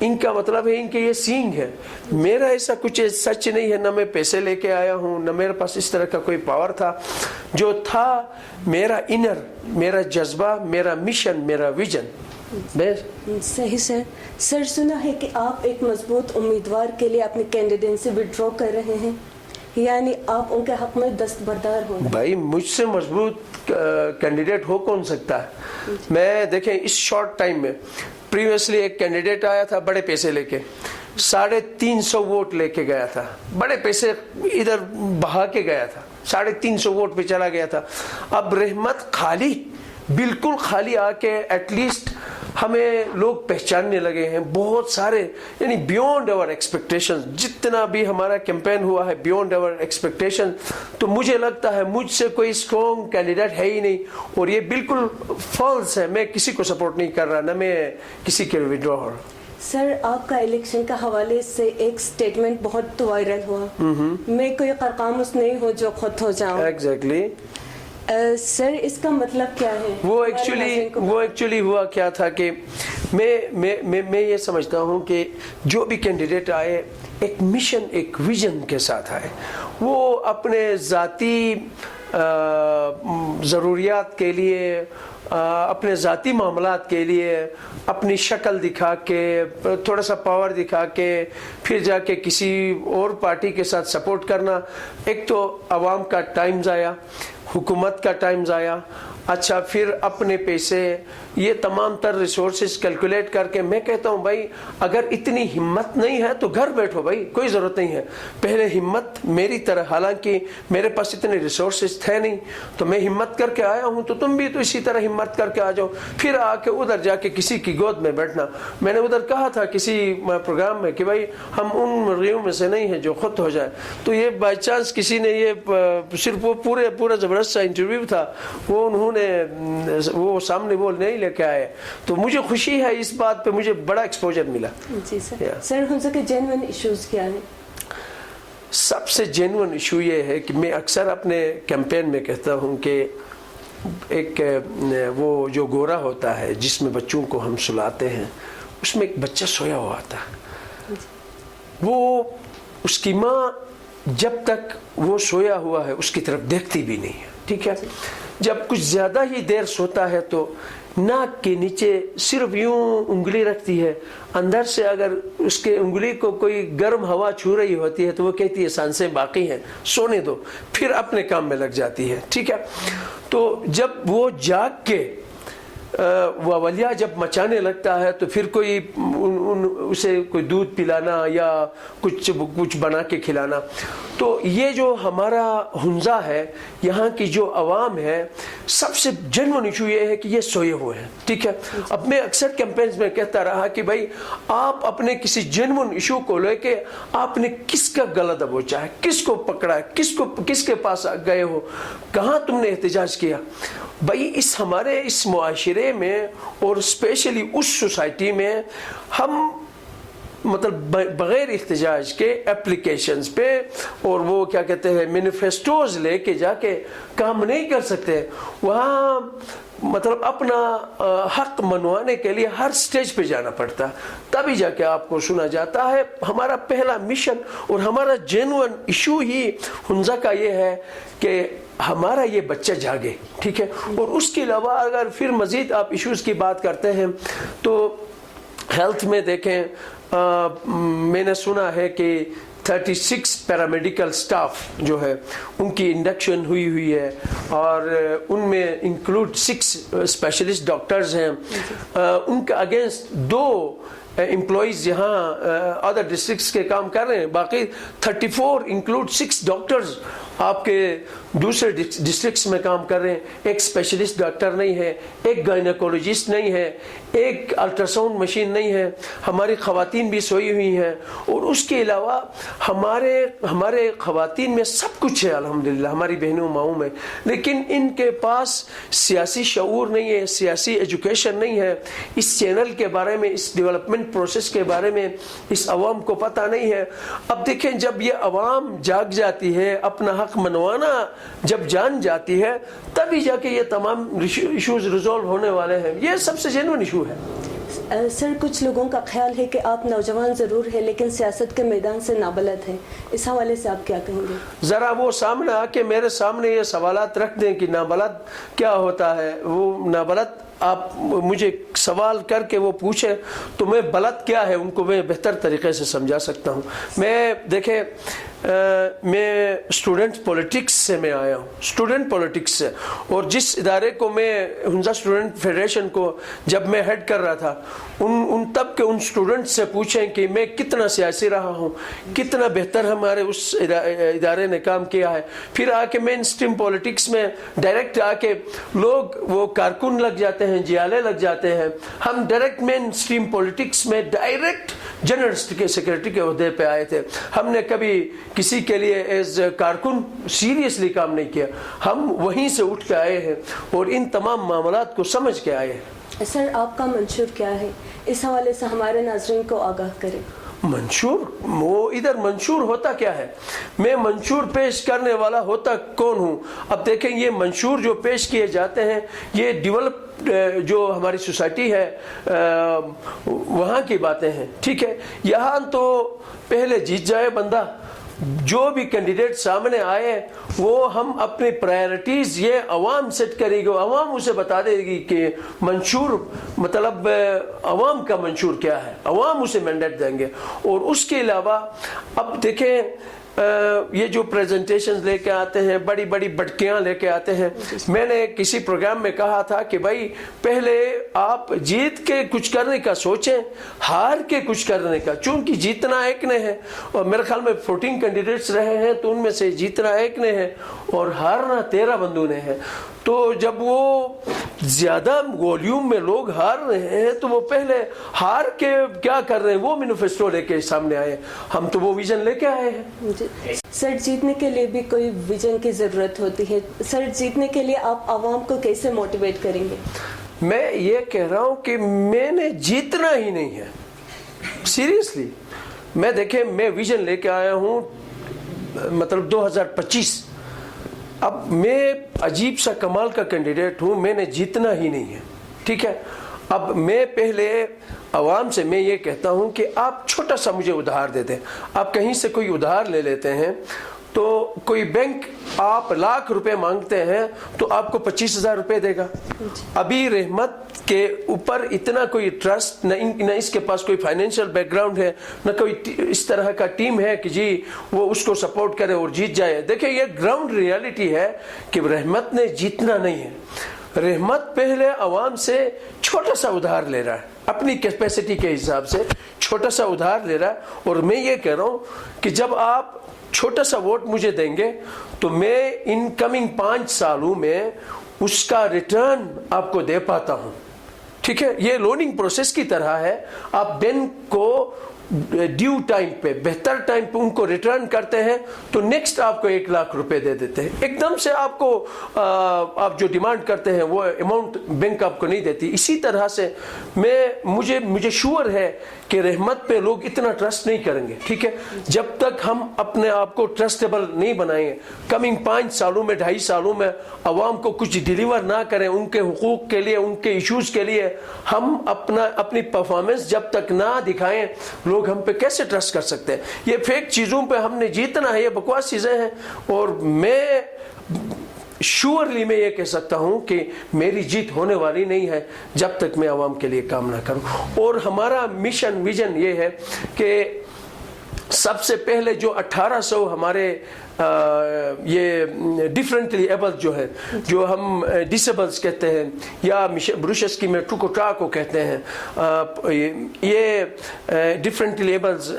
ان کا مطلب ہے ان کے یہ سینگ ہے. میرا ایسا کچھ سچ نہیں ہے, نہ میں پیسے لے کے آیا ہوں, نہ میرے پاس اس طرح کا کوئی پاور تھا. جو تھا میرا انر, میرا جذبہ, میرا مشن, میرا ویژن. صحیح سر. سر سنا ہے کہ آپ ایک مضبوط امیدوار کے لیے اپنی کینڈیڈیسی وڈرا کر رہے ہیں, یعنی آپ ان کے حق میں دستبردار ہوں. بھائی مجھ سے مضبوط کینڈیڈیٹ ہو کون سکتا ہے؟ میں دیکھیں اس شارٹ ٹائم میں پریویسلی ایک کینڈیڈیٹ آیا تھا بڑے پیسے لے کے, 350 ووٹ لے کے گیا تھا, بڑے پیسے ادھر بہا کے گیا تھا, 350 ووٹ پہ چلا گیا تھا. اب رحمت خالی, بالکل خالی آ کے ایٹ لیسٹ ہمیں لوگ پہچاننے لگے ہیں بہت سارے, یعنی بیونڈ آور ایکسپیکٹیشن. جتنا بھی ہمارا کیمپین ہوا ہے بیونڈ آور ایکسپیکٹیشن. تو مجھے لگتا ہے مجھ سے کوئی اسٹرانگ کینڈیڈیٹ ہے ہی نہیں, اور یہ بالکل فالس ہے. میں کسی کو سپورٹ نہیں کر رہا, نہ میں کسی کے وڈرا ہو رہا. سر آپ کا الیکشن کا حوالے سے ایک سٹیٹمنٹ بہت وائرل ہوا, میں کوئی قرقامس نہیں ہوں جو خود ہو جاؤں. ایگزیکٹلی. سر اس کا مطلب کیا ہے؟ وہ ایکچولی ہوا کیا تھا کہ میں یہ سمجھتا ہوں کہ جو بھی کینڈیڈیٹ آئے ایک مشن, ایک ویژن کے ساتھ آئے. وہ اپنے ذاتی ضروریات کے لیے, اپنے ذاتی معاملات کے لیے اپنی شکل دکھا کے, تھوڑا سا پاور دکھا کے پھر جا کے کسی اور پارٹی کے ساتھ سپورٹ کرنا, ایک تو عوام کا ٹائم ضائع, حکومت کا ٹائم ضائع, اچھا پھر اپنے پیسے, یہ تمام تر ریسورسز کیلکولیٹ کر کے. میں کہتا ہوں بھائی اگر اتنی ہمت نہیں ہے تو گھر بیٹھو بھائی, کوئی ضرورت نہیں ہے. پہلے ہمت میری طرح, حالانکہ میرے پاس اتنے ریسورسز تھے نہیں, تو میں ہمت کر کے آیا ہوں, تو تم بھی تو اسی طرح ہمت کر کے آ جاؤ. پھر آ کے ادھر جا کے کسی کی گود میں بیٹھنا. میں نے ادھر کہا تھا کسی پروگرام میں کہ بھائی ہم ان مرغیوں میں سے نہیں ہیں جو خود ہو جائے. تو یہ بائی چانس کسی نے, یہ صرف وہ پورا زبردست سا انٹرویو تھا, وہ انہوں نے وہ سامنے وہ نہیں لے کے آئے. تو مجھے خوشی ہے اس بات پہ, مجھے بڑا ایکسپوجر ملا. جی سر. سر ہم سے جینوئن ایشوز کیا ہیں؟ سب سے جینوئن ایشو یہ ہے کہ میں اکثر اپنے کیمپین میں کہتا ہوں کہ ایک وہ جو گورا ہوتا ہے جس میں بچوں کو ہم سلاتے ہیں, اس میں ایک بچہ سویا ہوا آتا ہے. وہ اس کی ماں جب تک وہ سویا ہوا ہے اس کی طرف دیکھتی بھی نہیں ہے. ٹھیک ہے, جب کچھ زیادہ ہی دیر سوتا ہے تو ناک کے نیچے صرف یوں انگلی رکھتی ہے, اندر سے اگر اس کے انگلی کو کوئی گرم ہوا چھو رہی ہوتی ہے تو وہ کہتی ہے سانسیں باقی ہیں, سونے دو, پھر اپنے کام میں لگ جاتی ہے. ٹھیک ہے, تو جب وہ جاگ کے واولیا جب مچانے لگتا ہے تو پھر کوئی اسے کوئی دودھ پلانا یا کچھ بنا کے کھلانا. تو یہ جو ہمارا ہنزا ہے, یہاں کی جو عوام ہے, سب سے جنون ایشو یہ ہے کہ یہ سوئے ہوئے ہیں. ٹھیک ہے, اب میں اکثر کیمپینز میں کہتا رہا کہ بھائی آپ اپنے کسی جنون ایشو کو لے کے آپ نے کس کا گلا دبوچا ہے, کس کو پکڑا ہے, کس کے پاس گئے ہو, کہاں تم نے احتجاج کیا. بھائی ہمارے اس معاشرے میں اور اسپیشلی اس سوسائٹی میں ہم مطلب بغیر احتجاج کے اپلیکیشنز پہ اور وہ کیا کہتے ہیں مینیفیسٹوز لے کے جا کے کام نہیں کر سکتے. وہاں مطلب اپنا حق منوانے کے لیے ہر سٹیج پہ جانا پڑتا, تبھی جا کے آپ کو سنا جاتا ہے. ہمارا پہلا مشن اور ہمارا جینوئن ایشو ہی ہنزا کا یہ ہے کہ ہمارا یہ بچہ جاگے. ٹھیک ہے, اور اس کے علاوہ اگر پھر مزید آپ ایشوز کی بات کرتے ہیں تو ہیلتھ میں دیکھیں, میں نے سنا ہے کہ 36 پیرامیڈیکل سٹاف جو ہے ان کی انڈکشن ہوئی ہے, اور ان میں انکلوڈ 6 اسپیشلسٹ ڈاکٹرز ہیں. ان کے اگینسٹ 2 امپلائیز یہاں ادر ڈسٹرکٹس کے کام کر رہے ہیں, باقی 34 انکلوڈ 6 ڈاکٹرز آپ کے دوسرے ڈسٹرکٹس میں کام کر رہے ہیں. ایک اسپیشلسٹ ڈاکٹر نہیں ہے, ایک گائنیکولوجسٹ نہیں ہے, ایک الٹراساؤنڈ مشین نہیں ہے. ہماری خواتین بھی سوئی ہوئی ہیں, اور اس کے علاوہ ہمارے خواتین میں سب کچھ ہے الحمدللہ, ہماری بہنوں ماؤں میں, لیکن ان کے پاس سیاسی شعور نہیں ہے, سیاسی ایجوکیشن نہیں ہے. اس چینل کے بارے میں, اس ڈیولپمنٹ پروسیس کے بارے میں اس عوام کو پتہ نہیں ہے. اب دیکھیں جب یہ عوام جاگ جاتی ہے, اپنا حق منوانا جب جان جاتی ہے, تبھی جا کے یہ تمام ایشوز ریزالو ہونے والے ہیں. یہ سب سے جینوئن ایشو ہے. سر کچھ لوگوں کا خیال ہے کہ آپ نوجوان ضرور ہیں لیکن سیاست کے میدان سے نابلد ہیں، اس حوالے سے آپ کیا کہیں گے؟ ذرا وہ سامنے آ کے میرے سامنے یہ سوالات رکھ دیں کہ نابلد کیا ہوتا ہے. وہ نابلد آپ مجھے سوال کر کے وہ پوچھیں تو میں بلد کیا ہے ان کو میں بہتر طریقے سے سمجھا سکتا ہوں. میں دیکھیں میں اسٹوڈنٹ پولیٹکس سے میں آیا ہوں، اسٹوڈنٹ پولیٹکس سے، اور جس ادارے کو میں ہنزا اسٹوڈنٹ فیڈریشن کو جب میں ہیڈ کر رہا تھا ان تب کے ان اسٹوڈنٹ سے پوچھیں کہ میں کتنا سیاسی رہا ہوں، کتنا بہتر ہمارے اس ادارے نے کام کیا ہے. پھر آ کے مین اسٹریم پولیٹکس میں ڈائریکٹ آ کے لوگ وہ کارکن لگ جاتے ہیں، جیالے لگ جاتے ہیں. ہم ڈائریکٹ مین اسٹریم پولیٹکس میں ڈائریکٹ جنرل سیکریٹری کے عہدے پہ آئے تھے. ہم نے کبھی کسی کے لیے ایز کارکن سیریسلی کام نہیں کیا، ہم وہیں سے اٹھ کے آئے ہیں اور ان تمام معاملات کو سمجھ کے آئے ہیں. سر آپ کا منشور کیا ہے؟ اس حوالے سے ہمارے ناظرین کو آگاہ کریں. منشور وہ ادھر منشور ہوتا کیا ہے؟ میں منشور پیش کرنے والا ہوتا کون ہوں؟ اب دیکھیں یہ منشور جو پیش کیے جاتے ہیں یہ ڈیولپ جو ہماری سوسائٹی ہے وہاں کی باتیں ہیں. ٹھیک ہے، یہاں تو پہلے جیت جائے بندہ، جو بھی کینڈیڈیٹ سامنے آئے وہ ہم اپنی پرائرٹیز یہ عوام سیٹ کرے گی، عوام اسے بتا دے گی کہ منشور مطلب عوام کا منشور کیا ہے، عوام اسے مینڈیٹ دیں گے. اور اس کے علاوہ اب دیکھیں یہ جو پریزنٹیشنز لے کے آتے ہیں، بڑی بڑی بٹکیاں لے کے آتے ہیں. میں نے کسی پروگرام میں کہا تھا کہ بھائی پہلے آپ جیت کے کچھ کرنے کا سوچیں، ہار کے کچھ کرنے کا، چونکہ جیتنا ایک نے ہے اور میرے خیال میں 14 کینڈیڈیٹس رہے ہیں تو ان میں سے جیتنا ایک نے ہے اور ہارنا 13 بندوں نے ہے. تو جب وہ زیادہ والیوم میں لوگ ہار رہے ہیں تو وہ پہلے ہار کے کیا کر رہے ہیں وہ مینیفیسٹو لے کے سامنے آئے. ہم تو وہ ویژن لے کے آئے ہیں. سر جیتنے کے لیے بھی کوئی ویژن کی ضرورت ہوتی ہے. سر جیتنے کے لیے آپ عوام کو کیسے موٹیویٹ کریں گے؟ میں یہ کہہ رہا ہوں کہ میں نے جیتنا ہی نہیں ہے، سیریسلی. میں دیکھیں میں ویژن لے کے آیا ہوں مطلب 2025. اب میں عجیب سا کمال کا کینڈیڈیٹ ہوں، میں نے جیتنا ہی نہیں ہے. ٹھیک ہے، اب میں پہلے عوام سے میں یہ کہتا ہوں کہ آپ چھوٹا سا مجھے ادھار دے دیں. آپ کہیں سے کوئی ادھار لے لیتے ہیں تو کوئی بینک آپ لاکھ روپے مانگتے ہیں تو آپ کو 25,000 روپے دے گا. ابھی رحمت کے اوپر اتنا کوئی ٹرسٹ نہ اس کے پاس کوئی فائنینشیل بیک گراؤنڈ ہے، نہ کوئی اس طرح کا ٹیم ہے کہ جی وہ اس کو سپورٹ کرے اور جیت جائے. دیکھیں یہ گراؤنڈ ریالٹی ہے کہ رحمت نے جیتنا نہیں ہے. رحمت پہلے عوام سے چھوٹا سا ادھار لے رہا ہے، اپنی کیپیسٹی کے حساب سے چھوٹا سا ادھار لے رہا ہے. اور میں یہ کہہ رہا ہوں کہ جب آپ چھوٹا سا ووٹ مجھے دیں گے تو میں ان کمنگ 5 سالوں میں اس کا ریٹرن آپ کو دے پاتا ہوں. ٹھیک ہے، یہ لوننگ پروسیس کی طرح ہے. آپ بینک کو ڈیو ٹائم پہ، بہتر ٹائم پہ ان کو ریٹرن کرتے ہیں تو نیکسٹ آپ کو 1 لاکھ روپے دے دیتے ہیں. ایک دم سے آپ کو آپ جو ڈیمانڈ کرتے ہیں وہ اماؤنٹ بینک آپ کو نہیں دیتی. اسی طرح سے مجھے شور ہے کہ رحمت پہ لوگ اتنا ٹرسٹ نہیں کریں گے. ٹھیک ہے، جب تک ہم اپنے آپ کو ٹرسٹیبل نہیں بنائیں گے، کمنگ 5 سالوں میں 2.5 سالوں میں عوام کو کچھ ڈیلیور نہ کریں ان کے حقوق کے لیے، ان کے ایشوز کے لیے، ہم اپنی پرفارمنس جب تک نہ دکھائیں لوگ ہم پہ کیسے ٹرسٹ کر سکتے ہیں؟ یہ فیک چیزوں پہ ہم نے جیتنا ہے، یہ بکواس چیزیں ہیں. اور میں شیورلی میں یہ کہہ سکتا ہوں کہ میری جیت ہونے والی نہیں ہے جب تک میں عوام کے لیے کام نہ کروں. اور ہمارا مشن ویژن یہ ہے کہ سب سے پہلے جو 1800 ہمارے یہ ڈیفرنٹلی ایبل جو ہے، جو ہم ڈسیبلز کہتے ہیں یا بروشسکی میں ٹوکوٹا کو کہتے ہیں، یہ ڈیفرنٹلی ایبلز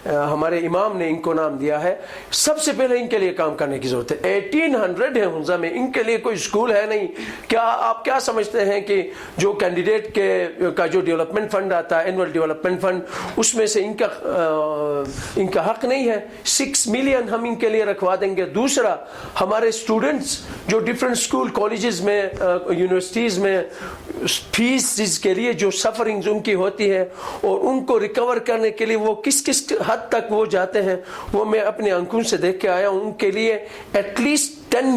ہمارے امام نے ان کو نام دیا ہے. سب سے پہلے ان کے لیے کام کرنے کی ضرورت ہے. 1800 ہے ہنزا میں، ان کے لیے کوئی اسکول ہے نہیں. کیا آپ کیا سمجھتے ہیں کہ جو کینڈیڈیٹ کا جو ڈیولپمنٹ فنڈ آتا ہے، اینول ڈیولپمنٹ فنڈ، اس میں سے ان کا حق نہیں ہے؟ 6 ملین ہم ان کے لیے رکھوا دیں گے. دوسرا، ہمارے اسٹوڈنٹس جو ڈفرینٹ اسکول کالجز میں یونیورسٹیز میں فیس کے لیے جو سفرنگز ان کی ہوتی ہے اور ان کو ریکور کرنے کے لیے وہ کس حد تک وہ جاتے ہیں وہ میں اپنے آنکھوں سے دیکھ کے آیا ہوں. ان کے لیے ایٹ لیسٹ 10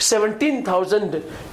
17,000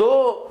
2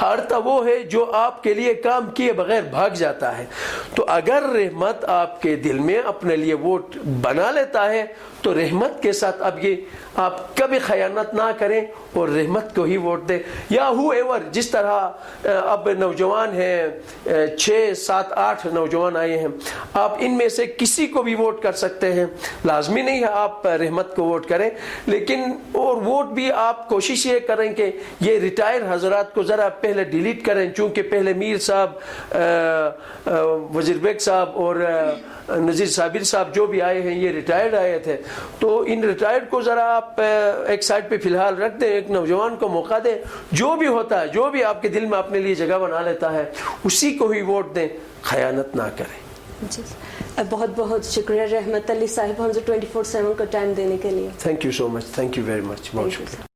ہارتا وہ ہے جو آپ کے لیے کام کیے بغیر بھاگ جاتا ہے. تو اگر رحمت آپ کے دل میں اپنے لیے ووٹ بنا لیتا ہے تو رحمت کے ساتھ اب یہ آپ کبھی خیانت نہ کریں اور رحمت کو ہی ووٹ دیں. یا ہو ایور جس طرح اب نوجوان ہیں 6 7 8 نوجوان آئے ہیں, آپ ان میں سے کسی کو بھی ووٹ کر سکتے ہیں, لازمی نہیں ہے آپ رحمت کو ووٹ کریں. لیکن اور ووٹ بھی آپ کوشش یہ کریں کہ یہ ریٹائر حضرات کو ذرا پہلے ڈیلیٹ کریں, چونکہ پہلے میر صاحب وزیر بیگ صاحب اور نذیر صابر صاحب جو بھی آئے ہیں یہ ریٹائرڈ آئے تھے. تو ان ریٹائرڈ کو ذرا آپ ایک سائڈ پہ فی الحال رکھ دیں, ایک نوجوان کو موقع دیں, جو بھی ہوتا ہے جو بھی آپ کے دل میں اپنے لیے جگہ بنا لیتا ہے اسی کو ہی ووٹ دیں, خیانت نہ کریں. جی بہت بہت شکریہ رحمت علی صاحب ہم سے 24/7 کا ٹائم دینے کے لیے. Thank you so much, thank you very much, بہت شکریہ.